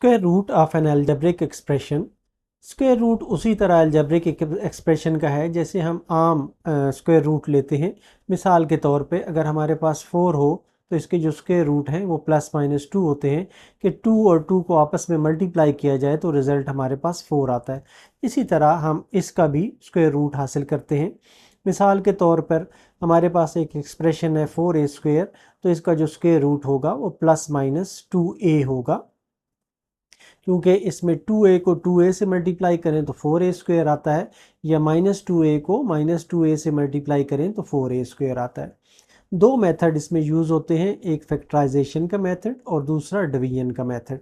Square root of an algebraic expression. Square root उसी तरह algebraic expression का है जैसे हम आम स्क्वायर रूट लेते हैं। मिसाल के तौर पे अगर हमारे पास 4 हो तो इसके जो स्क्वायर रूट हैं वो +-2 होते हैं कि 2 और 2 को आपस में मल्टीप्लाई किया जाए तो रिज़ल्ट हमारे पास 4 आता है। इसी तरह हम इसका भी स्क्वायर रूट हासिल करते हैं। मिसाल के तौर पर हमारे पास एक एक्सप्रेशन है 4a², तो इसका जो स्क्वायर रूट होगा वो +-2a होगा, क्योंकि इसमें 2a को 2a से मल्टीप्लाई करें तो 4a² आता है, या -2a को -2a से मल्टीप्लाई करें तो 4a² आता है। दो मेथड इसमें यूज़ होते हैं, एक फैक्टराइजेशन का मेथड और दूसरा डिवीजन का मेथड।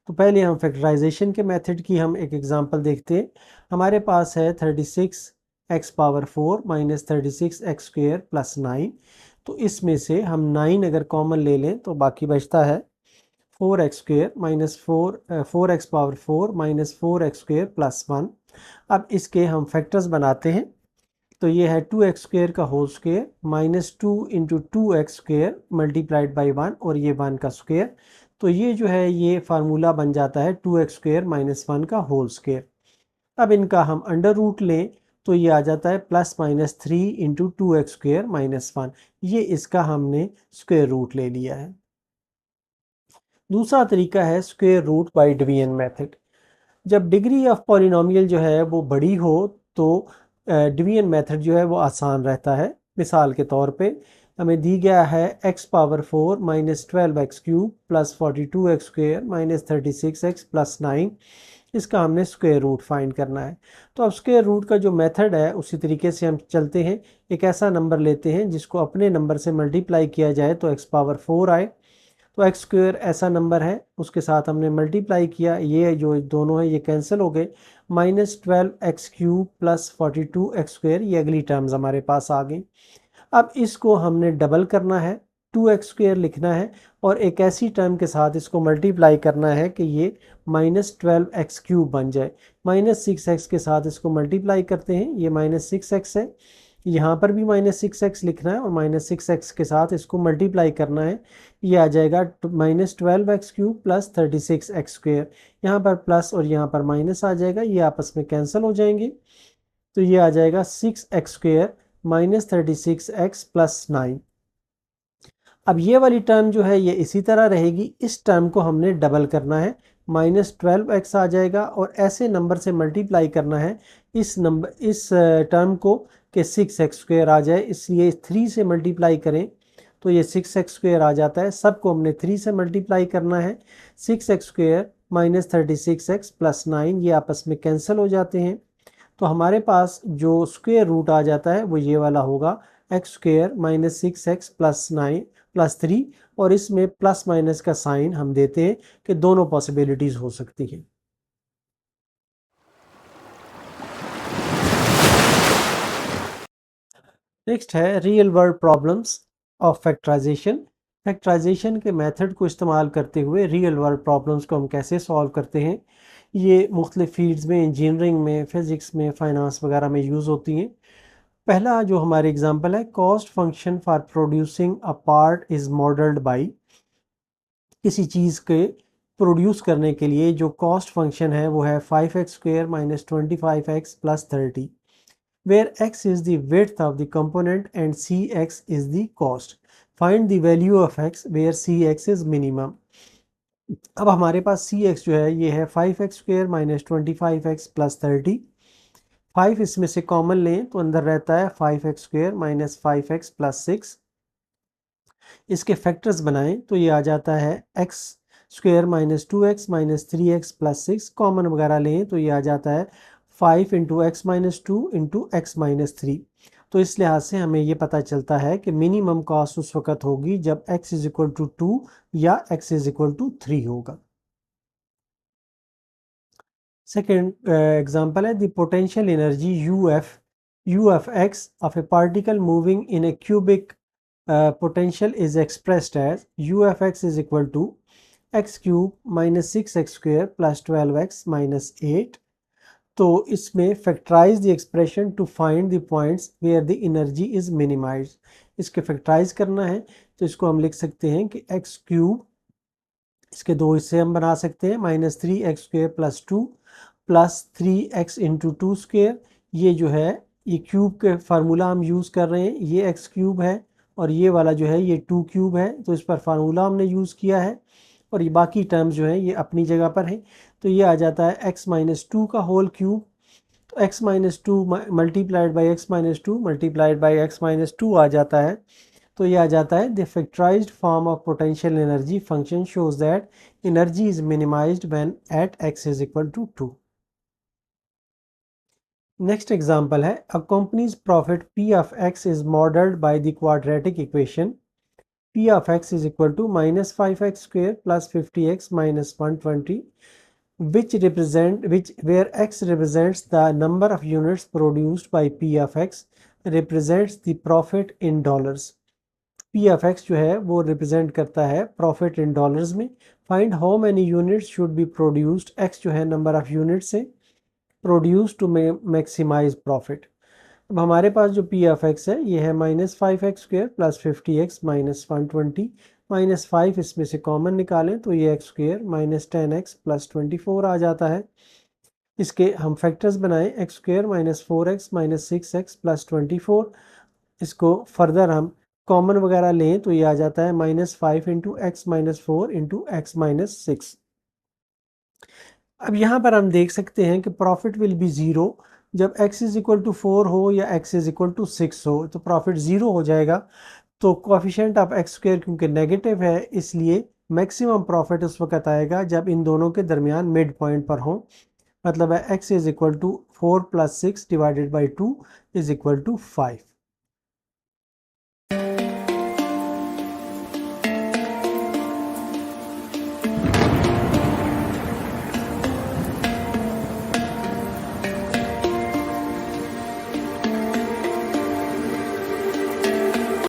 तो पहले हम फैक्टराइजेशन के मेथड की हम एक एग्जांपल देखते हैं। हमारे पास है 36x⁴ - 36x² + 9। तो इसमें से हम 9 अगर कॉमन ले लें तो बाकी बचता है 4x² - 4x⁴ - 4x² + 1। अब इसके हम फैक्टर्स बनाते हैं। तो ये है 2x² का whole square -2 × 2x² multiplied by 1 और ये 1 का स्क्वायर। तो ये जो है ये फार्मूला बन जाता है 2x² - 1 का होल स्क्वायर। अब इनका हम अंडर रूट लें तो ये आ जाता है +-3 × 2x² - 1। ये इसका हमने स्क्वायर रूट ले लिया है। दूसरा तरीका है square root by division method. जब डिग्री ऑफ पॉलिनोमियल जो है वो बड़ी हो तो डिवीजन मेथड जो है वो आसान रहता है। मिसाल के तौर पे हमें दी गया है x⁴ - 12x³ + 42x² - 36x + 9। इसका हमने स्क्वायर रूट फाइंड करना है। तो अब स्क्वायर रूट का जो मेथड है उसी तरीके से हम चलते हैं। एक ऐसा नंबर लेते हैं जिसको अपने नंबर से मल्टीप्लाई किया जाए तो x⁴ आए। तो x² ऐसा नंबर है, उसके साथ हमने मल्टीप्लाई किया, ये जो दोनों हैं ये कैंसिल हो गए। -12x³ + 42x², ये अगली टर्म्स हमारे पास आ गई। अब इसको हमने डबल करना है, 2x² लिखना है और एक ऐसी टर्म के साथ इसको मल्टीप्लाई करना है कि ये -12x³ बन जाए। -6x के साथ इसको मल्टीप्लाई करते हैं, ये -6x है। यहाँ पर भी -6x लिखना है और -6x के साथ इसको मल्टीप्लाई करना है। ये आ जाएगा -12x³ + 36x²। यहाँ पर प्लस और यहाँ पर माइनस आ जाएगा, ये आपस में कैंसिल हो जाएंगे। तो ये आ जाएगा 6x² - 36x + 9। अब ये वाली टर्म जो है ये इसी तरह रहेगी। इस टर्म को हमने डबल करना है, -12x आ जाएगा और ऐसे नंबर से मल्टीप्लाई करना है इस टर्म को कि 6x² आ जाए, इसलिए 3 से मल्टीप्लाई करें तो ये 6x² आ जाता है। सबको हमने 3 से मल्टीप्लाई करना है। 6x² - 36x + 9 ये आपस में कैंसिल हो जाते हैं। तो हमारे पास जो स्क्वायर रूट आ जाता है वो ये वाला होगा, x² - 6x + 9 + 3, और इसमें प्लस माइनस का साइन हम देते हैं कि दोनों पॉसिबिलिटीज हो सकती हैं। नेक्स्ट है real world problems of factorisation. Factorisation के मेथड को इस्तेमाल करते हुए रियल वर्ल्ड प्रॉब्लम्स को हम कैसे सॉल्व करते हैं। ये मुख्तलिफ फील्ड्स में, इंजीनियरिंग में, फिज़िक्स में, फाइनेंस वगैरह में यूज़ होती हैं। पहला जो हमारे एग्जांपल है, cost function for producing a part is modelled by. किसी चीज़ के प्रोड्यूस करने के लिए जो कॉस्ट फंक्शन है वो है 5x² - 25x + 30, where x is the width of the component and cx is the cost. Find the value of x where cx is minimum. अब हमारे पास cx जो है ये है 5x² - 25x + 30। 5 इसमें से कॉमन लें तो अंदर रहता है 5x² - 5x + 6। इसके फैक्टर्स बनाएं तो ये आ जाता है x² - 2x - 3x + 6। कॉमन वगैरह लें तो ये आ जाता है 5 × x - 2 × x - 3। तो इस लिहाज से हमें ये पता चलता है कि मिनिमम कॉस्ट उस वक्त होगी जब x = 2 या x = 3 होगा। सेकेंड एग्जांपल है, the potential energy UFX of a particle moving in a cubic potential is expressed as UFX is equal to x³ - 6x² + 12x - 8। तो इसमें factorise the expression to find the points where the energy is minimised. इसके factorise करना है तो इसको हम लिख सकते हैं कि x³ इसके दो हिस्से हम बना सकते हैं, -3x² + 2 + 3x × 2 स्क्वेयर। ये जो है ये क्यूब के फार्मूला हम यूज़ कर रहे हैं, ये x³ है और ये वाला जो है ये 2³ है, तो इस पर फार्मूला हमने यूज़ किया है और ये बाकी टर्म्स जो हैं ये अपनी जगह पर हैं। तो ये आ जाता है x-2 का होल क्यूब। तो x-2 multiplied by x-2 multiplied by x-2 आ जाता है। तो ये आ जाता है the factorised form of potential energy function shows that energy is minimised when at x = 2। Next example है, a company's profit P of x is modeled by the quadratic equation P of x is equal to -5x² + 50x - 120, where x represents the number of units produced by P of x represents the profit in dollars। P of x जो है वो represent करता है profit in dollars में। Find how many units should be produced, x जो है number of units है produce two maximise profit. अब हमारे पास जो P of x है ये है -5x² + 50x - 120, -5 इसमें से कॉमन निकालें तो ये x² -10x + 24 आ जाता है। इसके हम फैक्टर्स बनाएं, x² -4x -6x + 24। इसको फर्दर हम कॉमन वगैरह लें तो ये आ जाता है -5 × x - 4 × x - 6। अब यहाँ पर हम देख सकते हैं कि प्रॉफिट विल बी ज़ीरो जब x = 4 हो या x = 6 हो, तो प्रॉफिट ज़ीरो हो जाएगा। तो कोएफिशिएंट ऑफ x² क्योंकि नेगेटिव है इसलिए मैक्सिमम प्रॉफिट उस वक्त आएगा जब इन दोनों के दरमियान मिड पॉइंट पर हो। मतलब है x = 4 + 6 / 2 = 5।